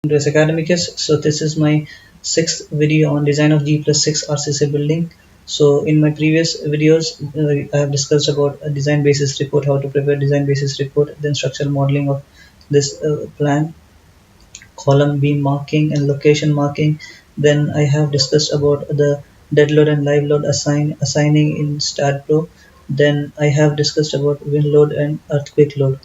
To this academicus. So this is my sixth video on design of G+6 RCC building. So in my previous videos, I have discussed about a design basis report, how to prepare design basis report, then structural modeling of this plan, column beam marking and location marking. Then I have discussed about the dead load and live load assigning in staad pro. Then I have discussed about wind load and earthquake load.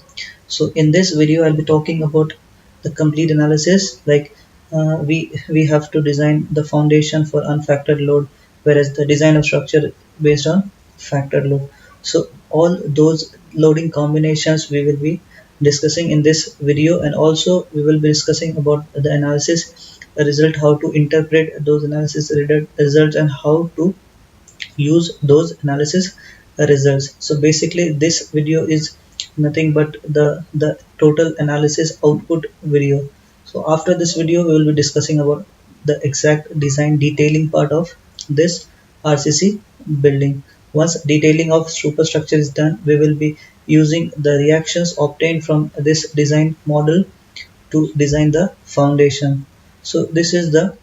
So in this video I'll be talking about the complete analysis, like we have to design the foundation for unfactored load, whereas the design of structure based on factored load. So all those loading combinations we will be discussing in this video, and also we will be discussing about the analysis result, how to interpret those analysis results, and how to use those analysis results. So basically this video is nothing but the total analysis output video. So after this video we will be discussing about the exact design detailing part of this RCC building. Once detailing of superstructure is done, we will be using the reactions obtained from this design model to design the foundation. So this is the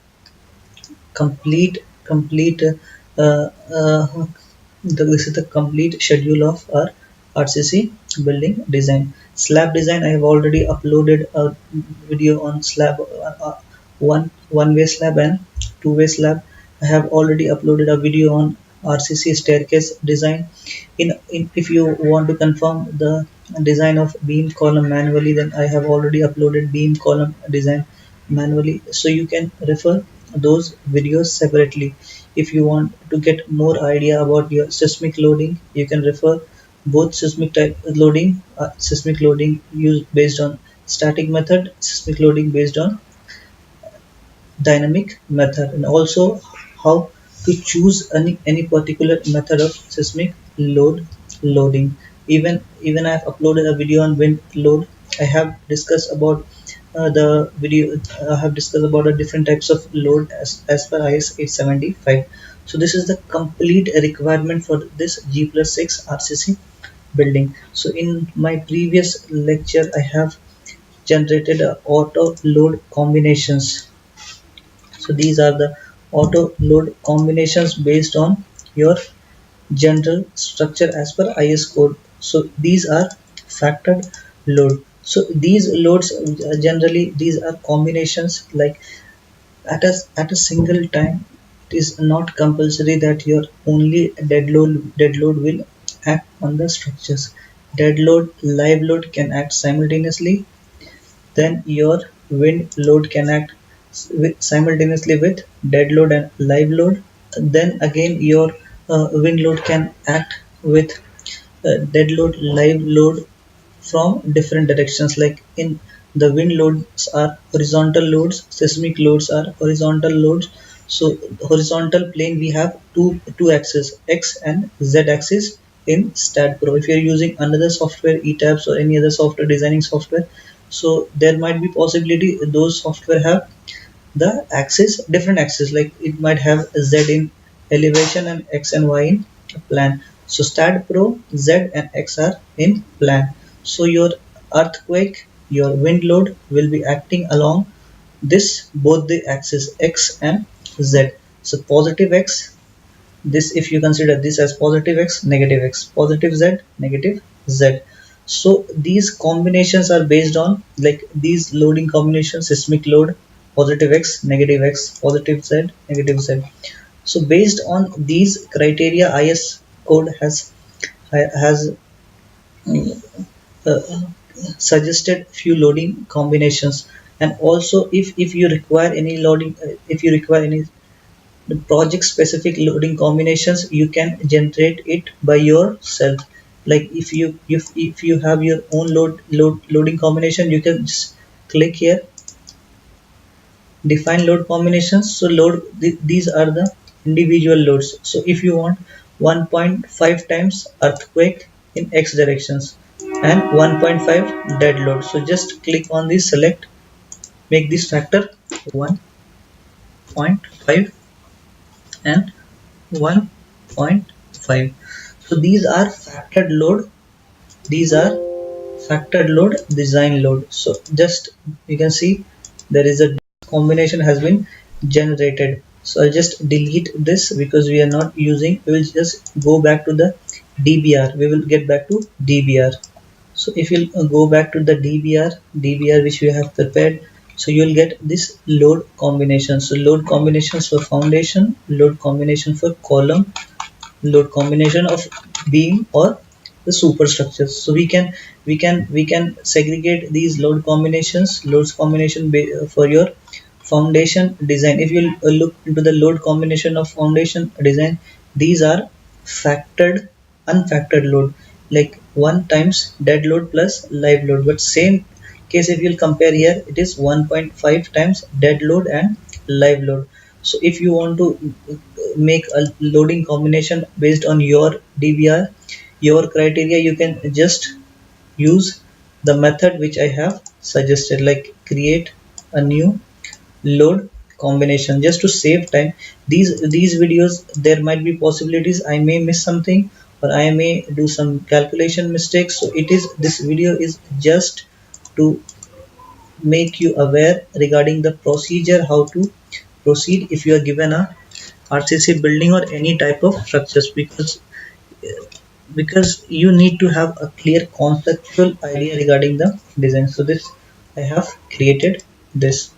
complete uh, uh, this is the complete schedule of our RCC building design. Slab design, I have already uploaded a video on slab, one-way slab and two-way slab. I have already uploaded a video on RCC staircase design. If you want to confirm the design of beam column manually, then I have already uploaded beam column design manually, so you can refer those videos separately. If you want to get more idea about your seismic loading, you can refer both seismic loading used based on static method, seismic loading based on dynamic method, and also how to choose any particular method of seismic loading. Even I have uploaded a video on wind load. I have discussed about the video. I have discussed about the different types of load as per IS 875. So this is the complete requirement for this G+6 RCC building. So in my previous lecture I have generated auto load combinations. So these are the auto load combinations based on your general structure as per IS code. So these are factored load. So these loads generally these are combinations, like at a single time. It is not compulsory that your only dead load will act on the structures. Dead load, live load can act simultaneously, then your wind load can act simultaneously with dead load and live load. Then again your wind load can act with dead load, live load from different directions. Like in the wind loads are horizontal loads, seismic loads are horizontal loads. So horizontal plane we have two axes, x and z axis in staad pro. If you're using another software, etabs or any other software, designing software, so there might be possibility those software have the axis, different axis, like it might have z in elevation and x and y in plan. So staad pro, z and x are in plan. So your earthquake, your wind load will be acting along this both the axis x and z. So positive x, this if you consider this as positive x, negative x, positive z, negative z. So these combinations are based on, like these loading combinations: seismic load, positive x, positive z, negative z. So based on these criteria, IS code has uh, suggested few loading combinations. And also if you require any loading, if you require any the project specific loading combinations, you can generate it by yourself. Like if you have your own loading combination, you can just click here, define load combinations. So these are the individual loads. So if you want 1.5 times earthquake in x directions and 1.5 dead load, so just click on this, select, make this factor 1.5 and 1.5. So these are factored load, these are factored load, design load. So just you can see there is a combination has been generated. So I'll just delete this because we are not using. We will just go back to the dbr. We will get back to dbr. So if you go back to the dbr which we have prepared, so you'll get this load combination. So load combinations for foundation, load combination for column, load combination of beam or the superstructures. So we can segregate these load combinations, loads combination for your foundation design. If you look into the load combination of foundation design, these are factored, unfactored load, like 1 times dead load plus live load. But same case, if you'll compare here, it is 1.5 times dead load and live load. So if you want to make a loading combination based on your dbr, your criteria, you can just use the method which I have suggested, like create a new load combination. Just to save time, these videos, there might be possibilities I may miss something or I may do some calculation mistakes. So it is, this video is just to make you aware regarding the procedure, how to proceed if you are given a RCC building or any type of structures, because you need to have a clear conceptual idea regarding the design. So this I have created this.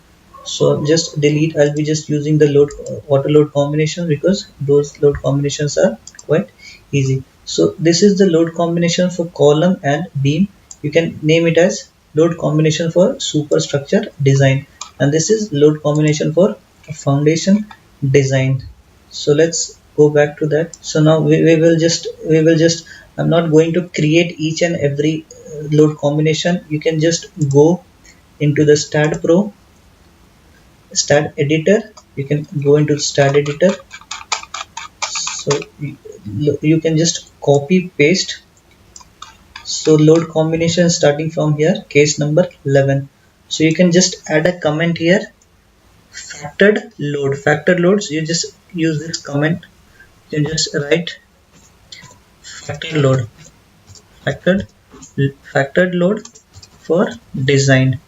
So just delete. I'll be just using the load auto load combination because those load combinations are quite easy. So this is the load combination for column and beam. You can name it as load combination for superstructure design, and this is load combination for foundation design. So let's go back to that. So now we will just I'm not going to create each and every load combination. You can just go into the staad pro, staad editor. You can go into staad editor. So you can just copy paste. So load combination starting from here, case number 11. So you can just add a comment here, factored loads. You just use this comment. You can just write factored load, factored factored load for design.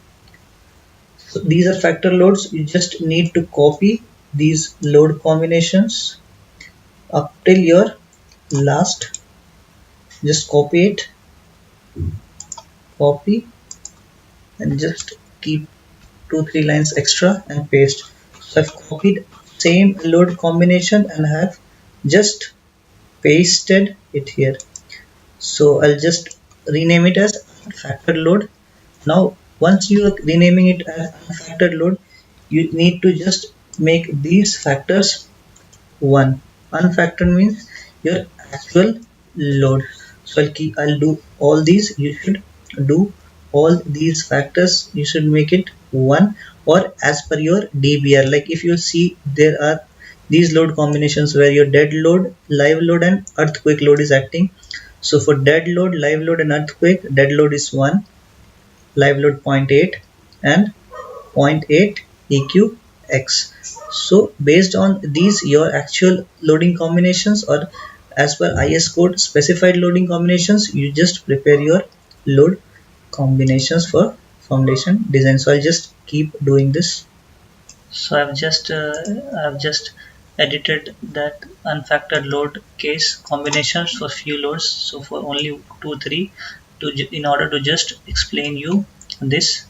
So these are factor loads. You just need to copy these load combinations up till your last. Just copy it, copy, and just keep 2-3 lines extra and paste. So I've copied same load combination and have just pasted it here. So I'll just rename it as factor load. Now once you are renaming it as unfactored load, you need to just make these factors 1. Unfactored means your actual load. So I'll do all these. You should do all these factors. You should make it 1 or as per your dbr. Like if you see, there are these load combinations where your dead load, live load and earthquake load is acting. So for dead load, live load and earthquake, dead load is 1, live load 0.8 and 0.8 EQX. So based on these, your actual loading combinations, or as per IS code specified loading combinations, you just prepare your load combinations for foundation design. So I'll just keep doing this. So I've just edited that unfactored load case combinations for few loads. So for only 2-3, in order to just explain you this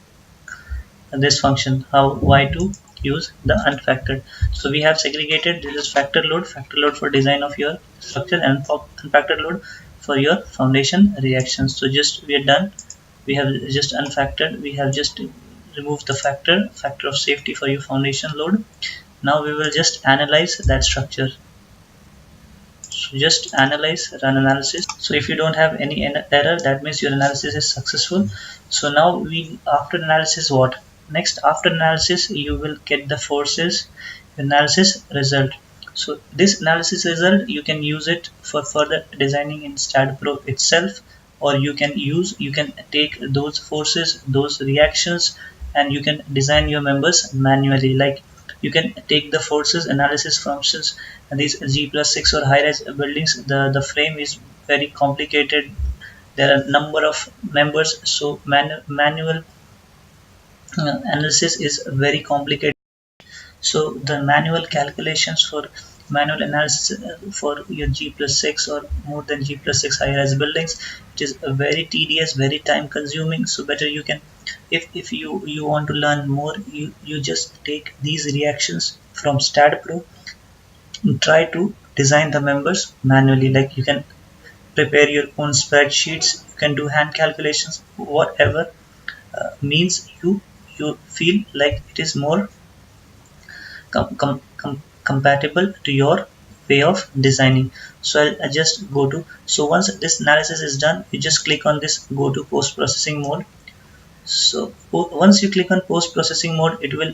function, how why to use the unfactored. So we have segregated. This is factor load for design of your structure, and unfactored load for your foundation reactions. So just we are done. We have just unfactored. We have just removed the factor of safety for your foundation load. Now we will just analyze that structure. So just analyze, run analysis. So if you don't have any error, that means your analysis is successful. So now after analysis, what next? After analysis, you will get the forces analysis result. So this analysis result, you can use it for further designing in staad pro itself, or you can take those forces, those reactions, and you can design your members manually. Like you can take the forces analysis functions, and these G+6 or high-rise buildings, the frame is very complicated. There are number of members, so manual analysis is very complicated. So the manual calculations for manual analysis for your G+6 or more than G+6 high-rise buildings, it is very tedious, very time consuming. So better you can, if you want to learn more, you just take these reactions from staad pro and try to design the members manually. Like you can prepare your own spreadsheets, you can do hand calculations, whatever means you feel like it is more compatible to your way of designing. So I'll just go to, so once this analysis is done, you just click on this go to post processing mode. So once you click on post processing mode, it will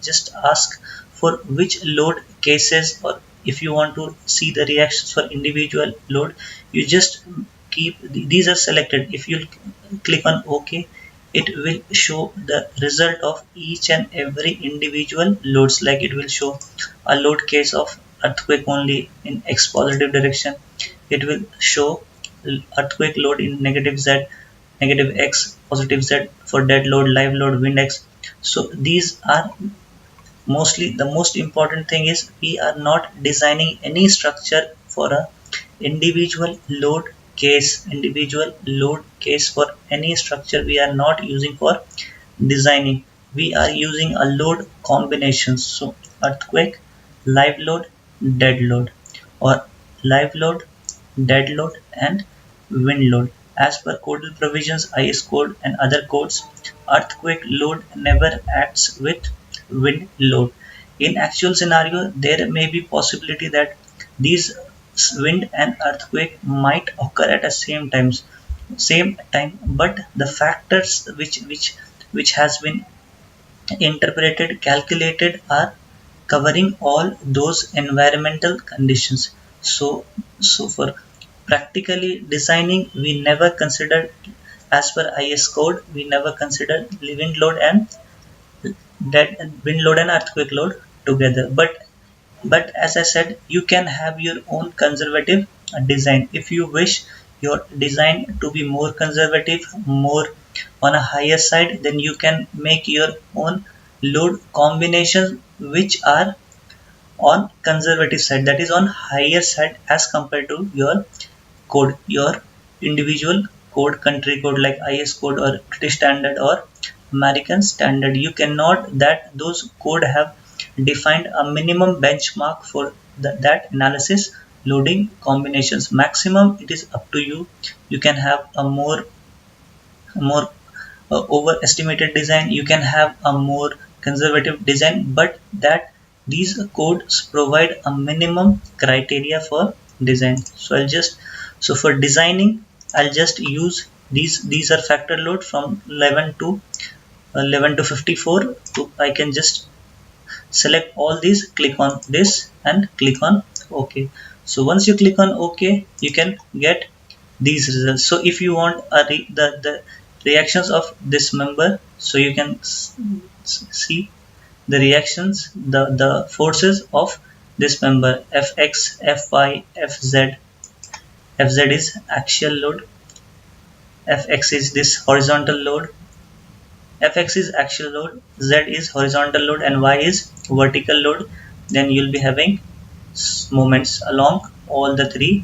just ask for which load cases, or if you want to see the reactions for individual load, you just keep these are selected. If you click on OK, it will show the result of each and every individual loads. Like it will show a load case of earthquake only in X positive direction. It will show earthquake load in negative Z, negative X, positive Z for dead load, live load, wind X. So these are mostly, the most important thing is we are not designing any structure for a individual load case for any structure. We are not using for designing. We are using a load combinations. So earthquake, live load, dead load, or live load, dead load, and wind load. As per codal provisions, IS code and other codes, earthquake load never acts with wind load. In actual scenario, there may be possibility that these wind and earthquake might occur at the same time, but the factors which has been interpreted, calculated are covering all those environmental conditions. So for practically designing, we never considered, as per IS code, we never considered wind load and wind load and earthquake load together. But as I said, you can have your own conservative design. If you wish your design to be more conservative, more on a higher side, then you can make your own load combinations which are on conservative side, that is on higher side as compared to your individual code, country code like IS code or British standard or American standard. You cannot, that those code have defined a minimum benchmark for that analysis loading combinations. Maximum it is up to you. You can have a more overestimated design, you can have a more conservative design, but that these codes provide a minimum criteria for design. So for designing, I'll just use these are factor load from 11 to 54. So I can just select all these, click on this and click on OK. So once you click on OK, you can get these results. So if you want the reactions of this member, so you can see the reactions, the forces of this member, Fx, Fy, Fz. Fz is axial load, Fx is this horizontal load, Fx is axial load, Z is horizontal load, and Y is vertical load. Then you'll be having moments along all the three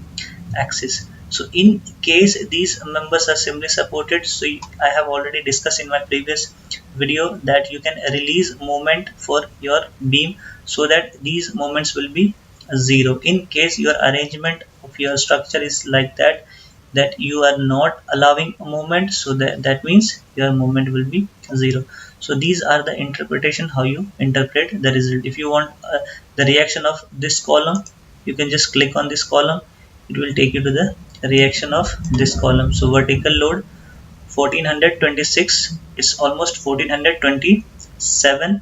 axes. So in case these members are simply supported, so I have already discussed in my previous video that you can release moment for your beam so that these moments will be 0. In case your arrangement of your structure is like that you are not allowing a moment, so that means your moment will be 0. So these are the interpretation, how you interpret the result. If you want the reaction of this column, you can just click on this column, it will take you to the reaction of this column. So vertical load 1426, it's almost 1427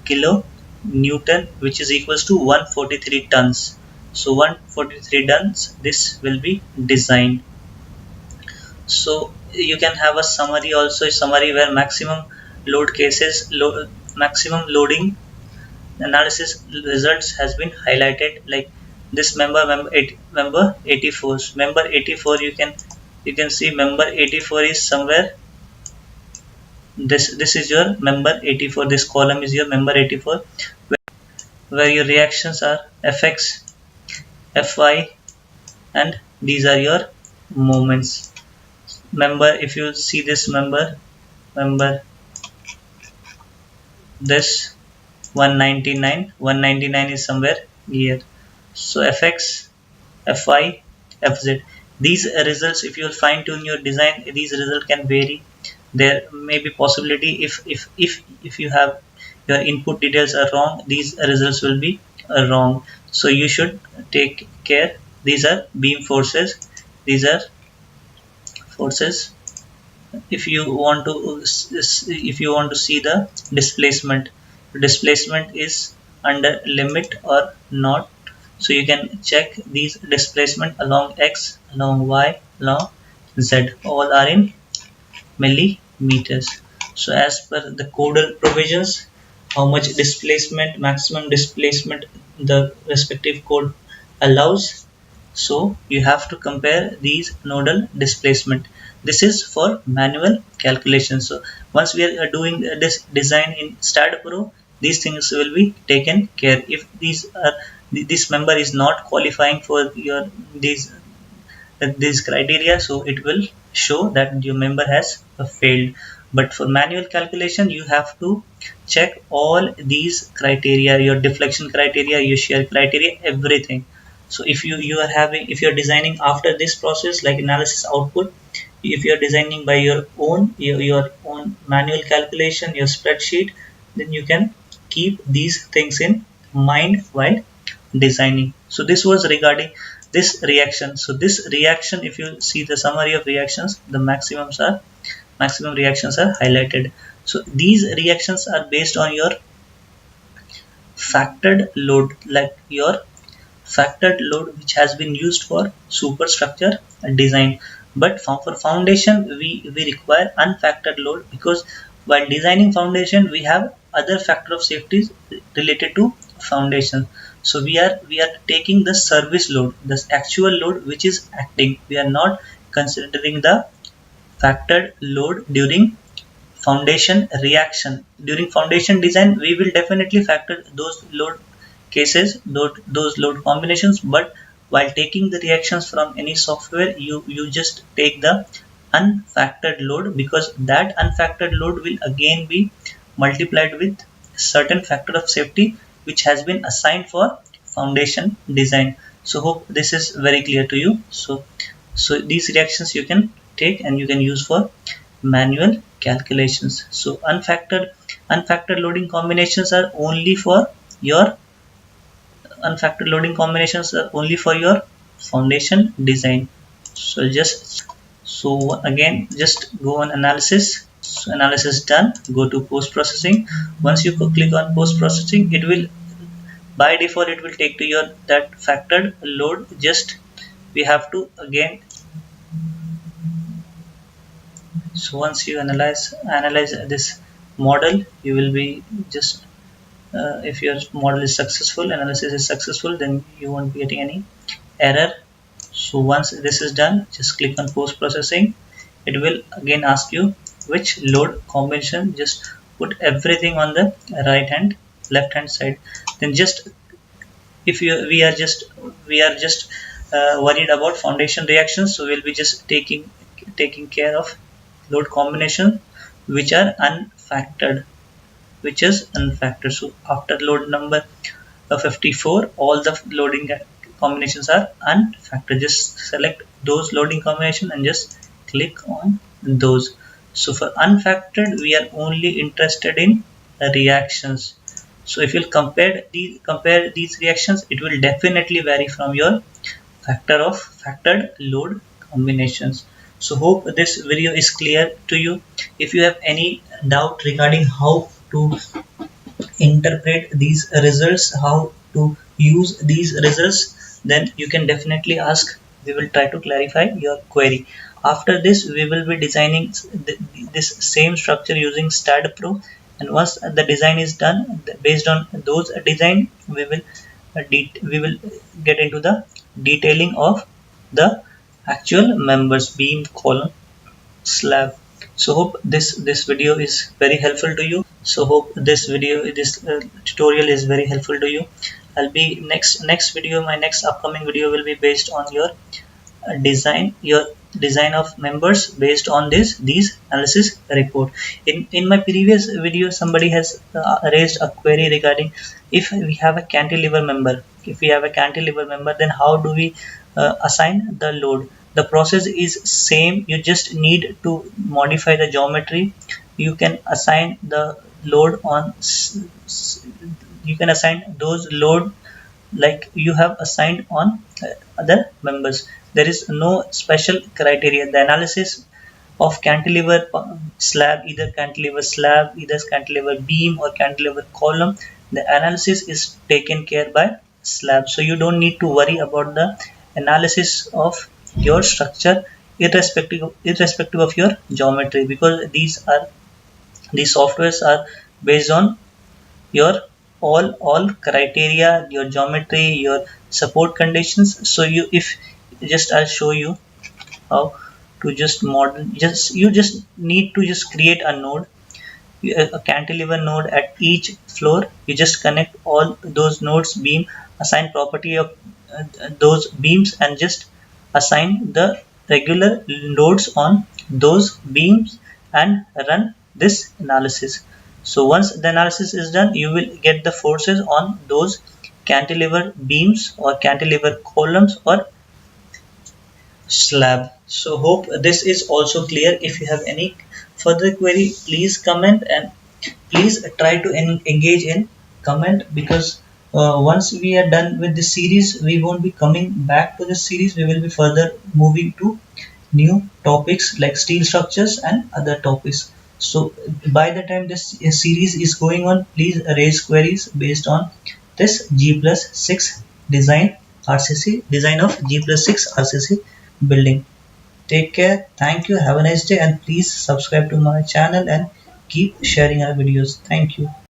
kilo Newton, which is equals to 143 tons. So 143 tons, this will be designed. So you can have a summary also, a summary where maximum load cases, maximum loading analysis results has been highlighted, like this member 84. Member 84, you can see member 84 is somewhere this is your member 84. This column is your member 84, where your reactions are Fx, Fy, and these are your moments. Member, if you see this member this 199 is somewhere here. So Fx, Fy, Fz. These results, if you fine tune your design, these results can vary. There may be possibility if you have your input details are wrong, these results will be wrong. So you should take care. These are beam forces. These are forces. If you want to see the displacement is under limit or not, so you can check these displacement along x, along y, along z, all are in millimeters. So as per the codal provisions, how much displacement, maximum displacement the respective code allows, so you have to compare these nodal displacement. This is for manual calculation. So once we are doing this design in staad pro, these things will be taken care. If this member is not qualifying for your these criteria, so it will show that your member has failed. But for manual calculation, you have to check all these criteria, your deflection criteria, your shear criteria, everything. So if you're designing after this process, like analysis output, if you're designing by your own manual calculation, your spreadsheet, then you can keep these things in mind while designing. So this was regarding this reaction. So this reaction, if you see the summary of reactions, the maximum reactions are highlighted. So these reactions are based on your factored load, like your factored load which has been used for superstructure design. But for foundation, we require unfactored load, because while designing foundation we have other factor of safety related to foundation. So we are taking the service load, the actual load which is acting. We are not considering the factored load during foundation reaction. During foundation design, we will definitely factor those load cases, those load combinations. But while taking the reactions from any software, you just take the unfactored load, because that unfactored load will again be multiplied with certain factor of safety which has been assigned for foundation design. So hope this is very clear to you. So these reactions you can take and you can use for manual calculations. So unfactored loading combinations are only for your foundation design. So again, just go on analysis. So analysis done, go to post processing. Once you click on post processing, it will by default it will take to your that factored load. Just we have to again. So once you analyze this model, you will be just if your model is successful, analysis is successful, then you won't be getting any error. So once this is done, just click on post processing. It will again ask you which load combination. Just put everything on the left hand side. Then just if you we are just worried about foundation reactions, so we'll be just taking care of load combination which are unfactored, so after load number 54, all the loading combinations are unfactored. Just select those loading combination and just click on those. So for unfactored, we are only interested in reactions. So if you compare these reactions, it will definitely vary from your factored load combinations. So hope this video is clear to you. If you have any doubt regarding how to interpret these results, how to use these results, then you can definitely ask. We will try to clarify your query. After this, we will be designing this same structure using staad pro, and once the design is done, based on those design, we will get into the detailing of the actual members, beam, column, slab. So hope this video is very helpful to you. So hope this tutorial is very helpful to you. I'll be next video, my next upcoming video will be based on your design of members based on these analysis report. In my previous video, somebody has raised a query regarding, if we have a cantilever member, then how do we assign the load? The process is same. You just need to modify the geometry. You can assign the load on you can assign those load like you have assigned on other members. There is no special criteria. The analysis of cantilever slab, either cantilever beam or cantilever column, the analysis is taken care by slab. So you don't need to worry about the analysis of your structure irrespective of your geometry, because these softwares are based on your all criteria, your geometry, your support conditions. So you if just I'll show you how to just model. You just need to just create a node, a cantilever node at each floor. You just connect all those nodes beam, assign property of those beams, and just assign the regular loads on those beams and run this analysis. So once the analysis is done, you will get the forces on those cantilever beams or cantilever columns or slab. So hope this is also clear. If you have any further query, please comment, and please try to engage in comment, because once we are done with this series, we won't be coming back to this series. We will be further moving to new topics like steel structures and other topics. So by the time this series is going on, please raise queries based on this G+6 design of G+6 RCC building. Take care, thank you, have a nice day, and please subscribe to my channel and keep sharing our videos. Thank you.